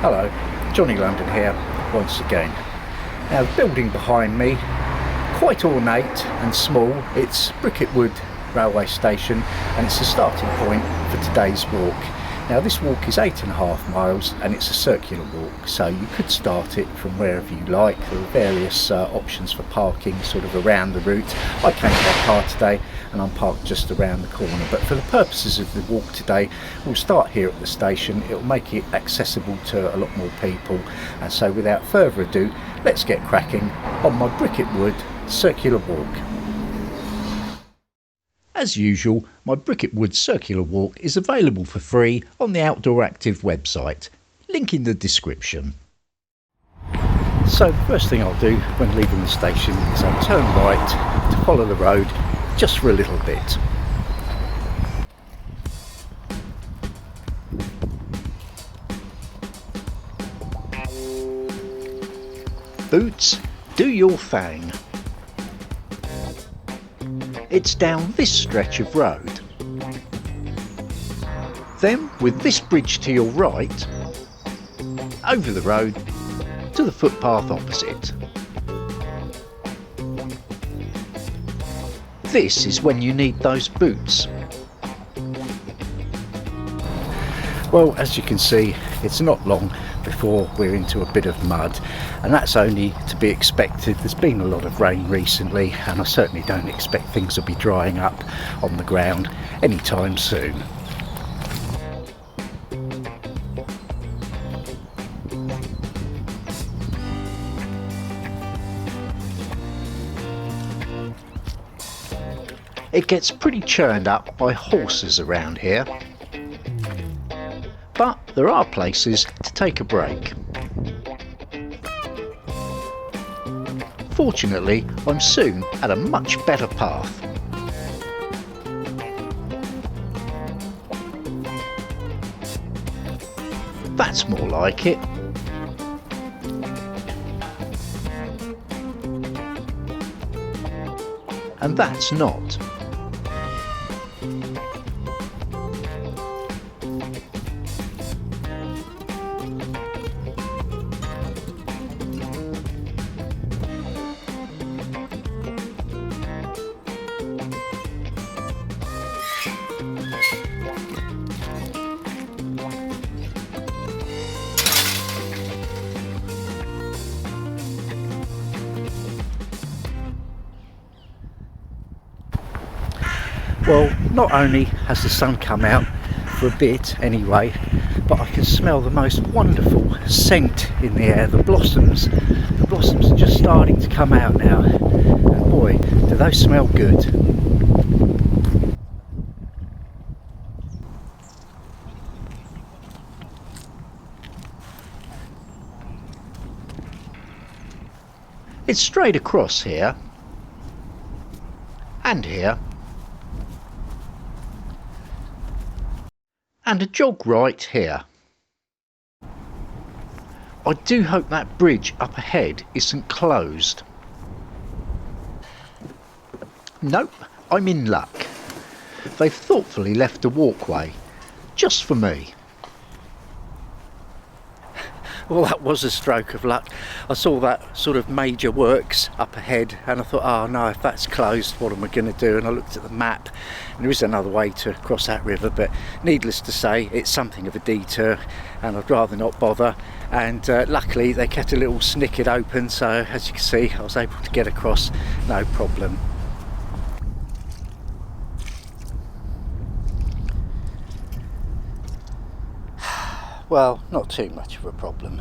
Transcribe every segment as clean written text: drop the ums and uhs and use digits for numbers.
Hello, Johnny London here once again. Now the building behind me, quite ornate and small, it's Bricket Wood railway station and it's the starting point for today's walk. Now this walk is 8.5 miles and it's a circular walk, so you could start it from wherever you like. There are various options for parking sort of around the route. I came by car today and I'm parked just around the corner, but for the purposes of the walk today we'll start here at the station. It'll make it accessible to a lot more people, and so without further ado, let's get cracking on my Bricket Wood circular walk. As usual, my Bricket Wood circular walk is available for free on the Outdoor Active website, link in the description. So the first thing I'll do when leaving the station is I'll turn right to follow the road just for a little bit. Boots, do your thing. It's down this stretch of road. Then with this bridge to your right, over the road to the footpath opposite. This is when you need those boots. Well, as you can see, it's not long before we're into a bit of mud, and that's only to be expected. There's been a lot of rain recently and I certainly don't expect things will be drying up on the ground anytime soon. It gets pretty churned up by horses around here, but there are places to take a break. Fortunately, I'm soon at a much better path. That's more like it. And that's not. Well, not only has the sun come out for a bit anyway, but I can smell the most wonderful scent in the air. The blossoms are just starting to come out now, and boy, do those smell good. It's straight across here, and here, and a jog right here. I do hope that bridge up ahead isn't closed. Nope, I'm in luck. They've thoughtfully left a walkway, just for me. Well, that was a stroke of luck. I saw that sort of major works up ahead and I thought, oh no, if that's closed, what am I going to do? And I looked at the map and there is another way to cross that river, but needless to say, it's something of a detour and I'd rather not bother. And luckily they kept a little snicket open, so as you can see, I was able to get across no problem. Well, not too much of a problem.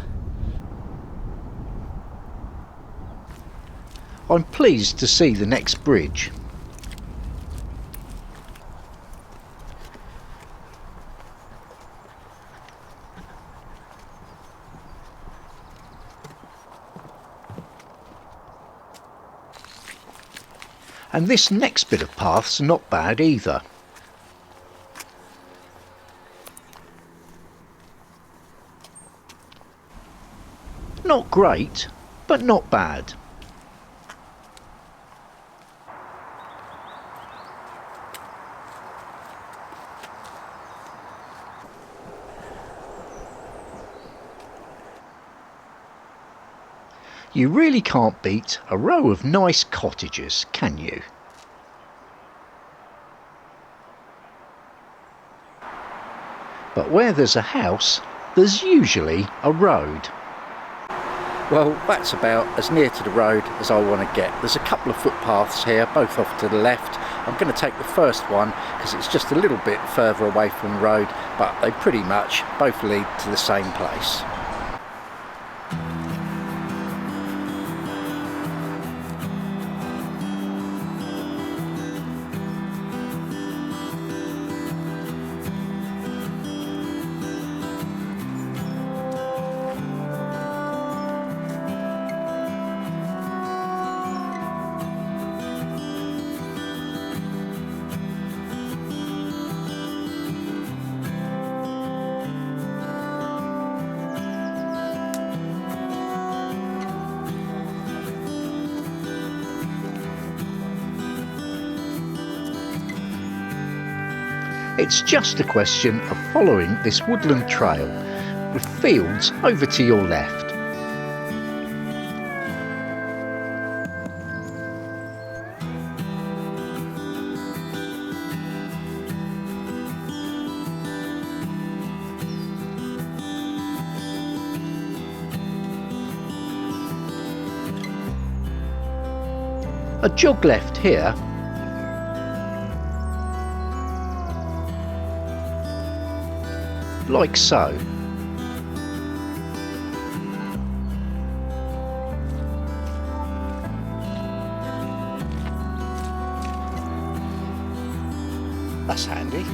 I'm pleased to see the next bridge. And this next bit of path's not bad either. Not great, but not bad. You really can't beat a row of nice cottages, can you? But where there's a house, there's usually a road. Well, that's about as near to the road as I want to get. There's a couple of footpaths here, both off to the left. I'm going to take the first one because it's just a little bit further away from the road, but they pretty much both lead to the same place. It's just a question of following this woodland trail, with fields over to your left. A jog left here, like so. That's handy.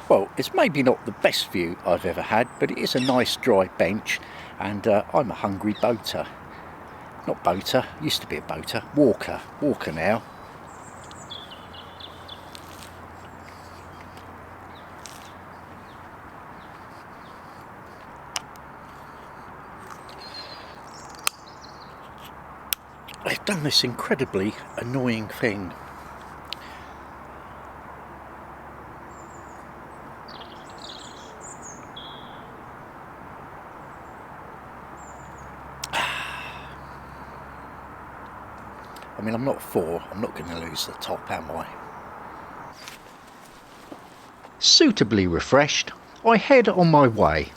Well, it's maybe not the best view I've ever had, but it is a nice dry bench, and I'm a hungry boater. Not boater, used to be a boater, walker now. They've done this incredibly annoying thing. I mean, I'm not going to lose the top, am I? Suitably refreshed, I head on my way.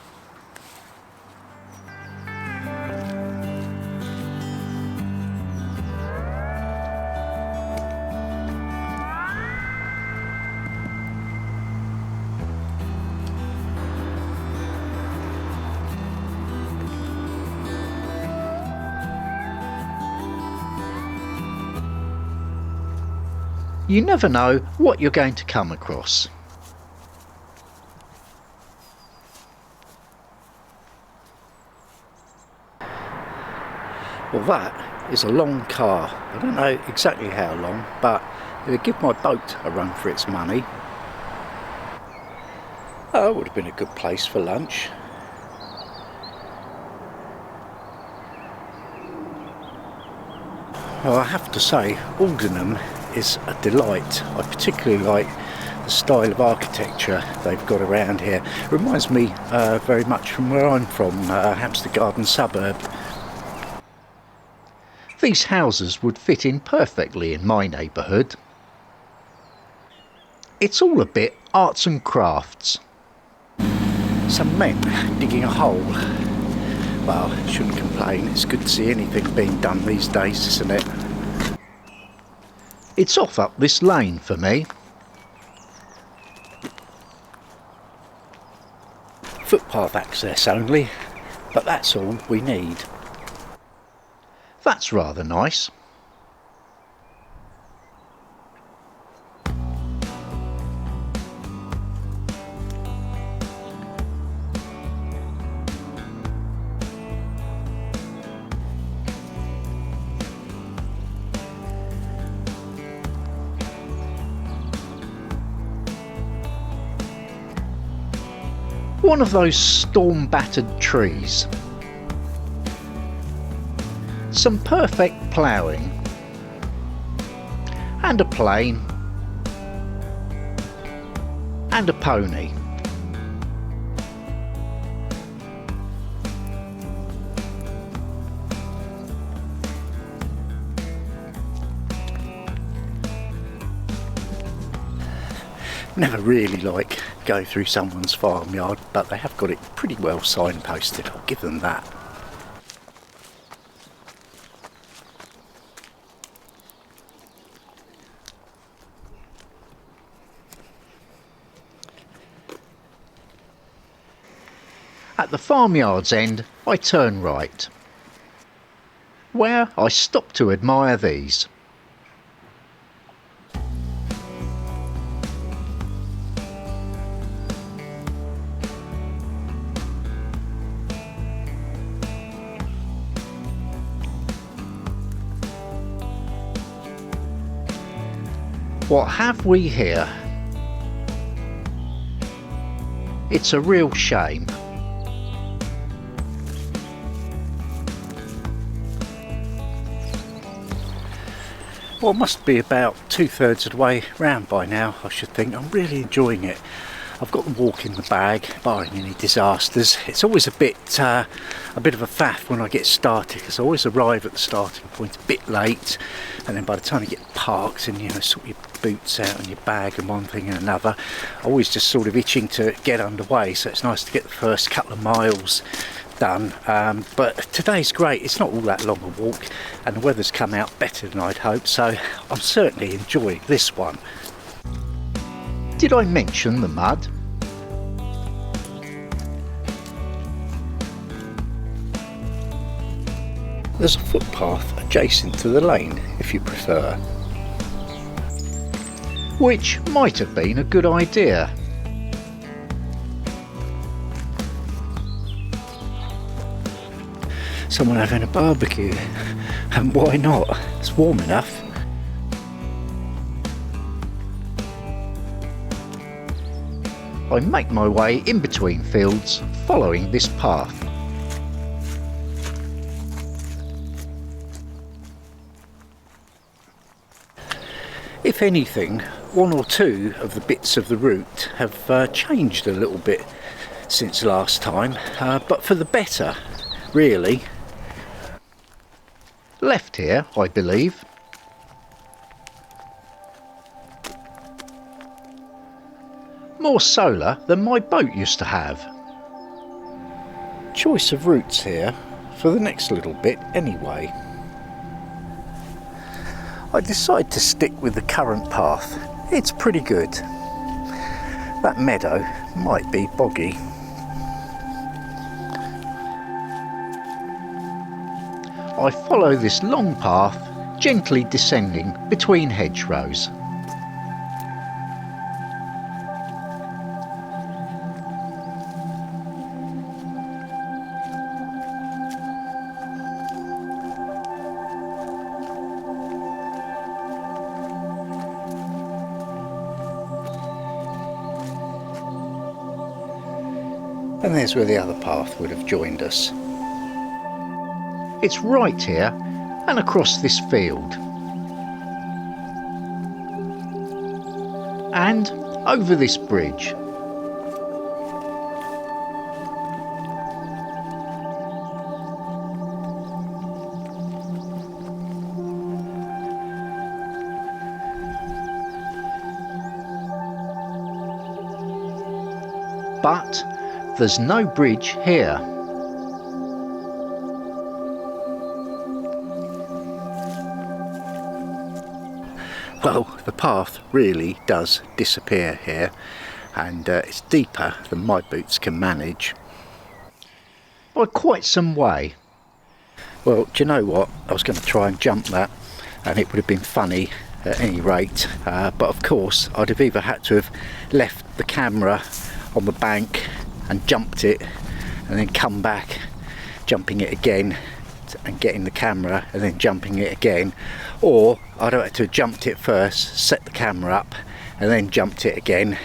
You never know what you're going to come across. Well, that is a long car. I don't know exactly how long, but it would give my boat a run for its money. Oh, it would have been a good place for lunch. Well, I have to say, Aldenham is a delight. I particularly like the style of architecture they've got around here. It reminds me very much from where I'm from, Hampstead Garden suburb. These houses would fit in perfectly in my neighbourhood. It's all a bit arts and crafts. Some men digging a hole. Well, shouldn't complain, it's good to see anything being done these days, isn't it? It's off up this lane for me. Footpath access only, but that's all we need. That's rather nice. One of those storm-battered trees. Some perfect ploughing. And a plane. And a pony. Never really like go through someone's farmyard, but they have got it pretty well signposted, I'll give them that. At the farmyard's end, I turn right, where I stop to admire these. What have we here? It's a real shame. Well, it must be about 2/3 of the way round by now, I should think. I'm really enjoying it. I've got the walk in the bag, barring any disasters. It's always a bit of a faff when I get started, because I always arrive at the starting point a bit late, and then by the time you get parked and, you know, sort your boots out and your bag and one thing and another, I'm always just sort of itching to get underway. So it's nice to get the first couple of miles done, but today's great. It's not all that long a walk, and the weather's come out better than I'd hoped, so I'm certainly enjoying this one. Did I mention the mud? There's a footpath adjacent to the lane, if you prefer, which might have been a good idea. Someone having a barbecue, and why not? It's warm enough. I make my way in between fields, following this path. If anything, one or two of the bits of the route have changed a little bit since last time, but for the better, really. Left here, I believe. More solar than my boat used to have. Choice of routes here for the next little bit anyway. I decide to stick with the current path. It's pretty good. That meadow might be boggy. I follow this long path, gently descending between hedgerows. And there's where the other path would have joined us. It's right here and across this field. And over this bridge. But there's no bridge here. Well, the path really does disappear here, and it's deeper than my boots can manage. By quite some way. Well, do you know what? I was going to try and jump that, and it would have been funny at any rate, but of course I'd have either had to have left the camera on the bank and jumped it, and then come back, jumping it again, and getting the camera and then jumping it again, or I'd have had to have jumped it first, set the camera up, and then jumped it again.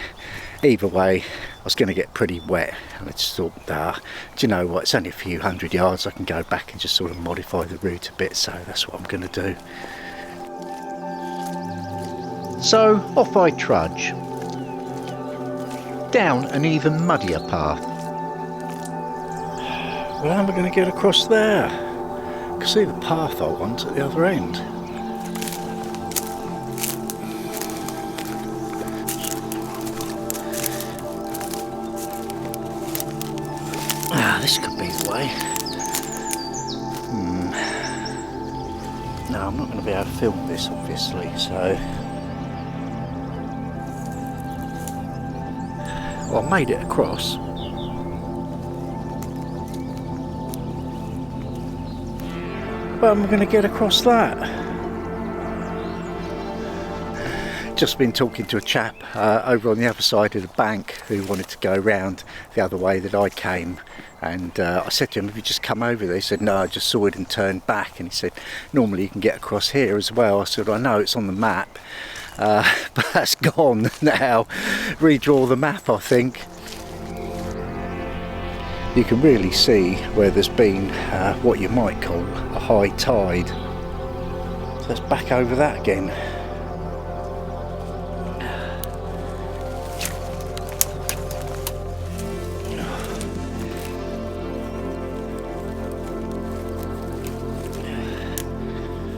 Either way, I was going to get pretty wet, and I just thought, do you know what, it's only a few hundred yards, I can go back and just sort of modify the route a bit, so that's what I'm going to do. So off I trudge, down an even muddier path. Well, how am I going to get across there? I can see the path I want at the other end. this could be the way. No, I'm not going to be able to film this obviously, so... Well, I made it across. But I'm going to get across that. Just been talking to a chap over on the other side of the bank who wanted to go round the other way that I came, and I said to him, have you just come over there? He said, no, I just saw it and turned back. And he said, normally you can get across here as well. I said, I know it's on the map, but that's gone now. Redraw the map, I think. You can really see where there's been what you might call a high tide. So let's back over that again.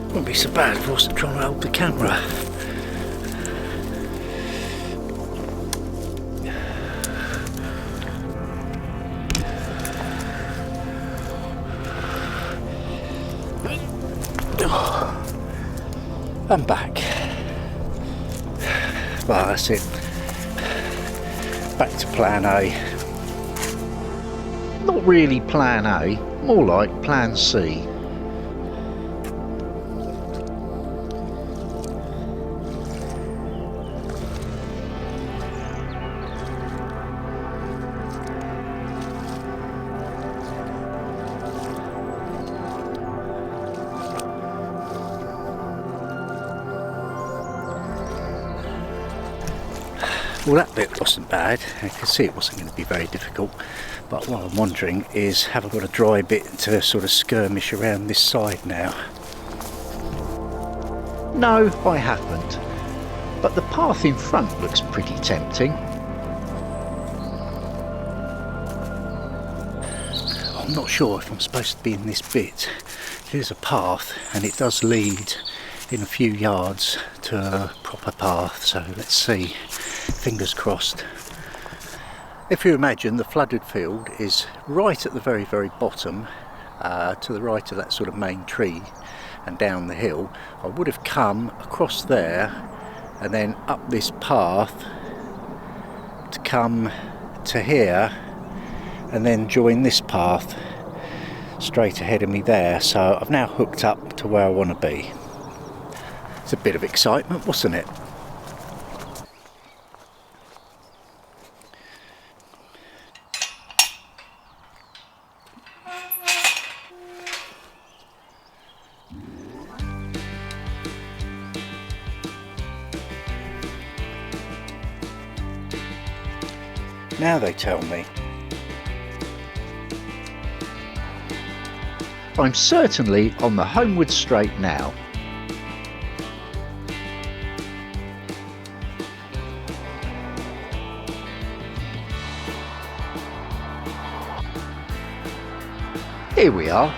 Wouldn't be so bad if I wasn't trying to hold the camera. I'm back. Well, that's it. Back to plan A. Not really plan A, more like plan C. Well, that bit wasn't bad. I could see it wasn't going to be very difficult, but what I'm wondering is, have I got a dry bit to sort of skirmish around this side now? No, I haven't, but the path in front looks pretty tempting. I'm not sure if I'm supposed to be in this bit. Here's a path and it does lead in a few yards to a proper path, so let's see. Fingers crossed. If you imagine the flooded field is right at the very, very bottom, to the right of that sort of main tree and down the hill, I would have come across there and then up this path to come to here and then join this path straight ahead of me there. So I've now hooked up to where I want to be. It's a bit of excitement, wasn't it? Now they tell me. I'm certainly on the homeward straight now. Here we are.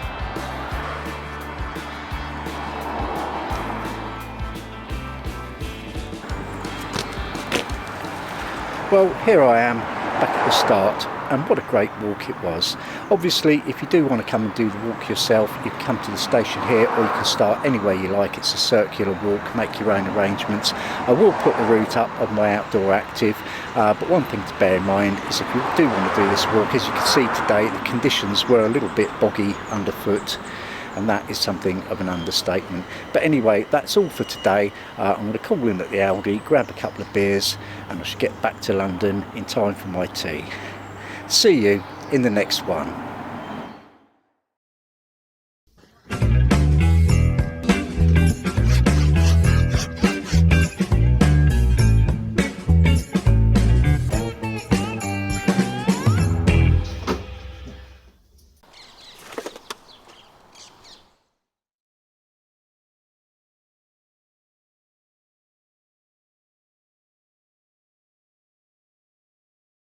Well, here I am back at the start, and what a great walk it was. Obviously, if you do want to come and do the walk yourself, you can come to the station here, or you can start anywhere you like. It's a circular walk, make your own arrangements. I will put the route up on my Outdoor Active, but one thing to bear in mind is if you do want to do this walk, as you can see today, the conditions were a little bit boggy underfoot, and that is something of an understatement. But anyway, that's all for today. I'm going to call in at the Aldi, grab a couple of beers, and I should get back to London in time for my tea. See you in the next one.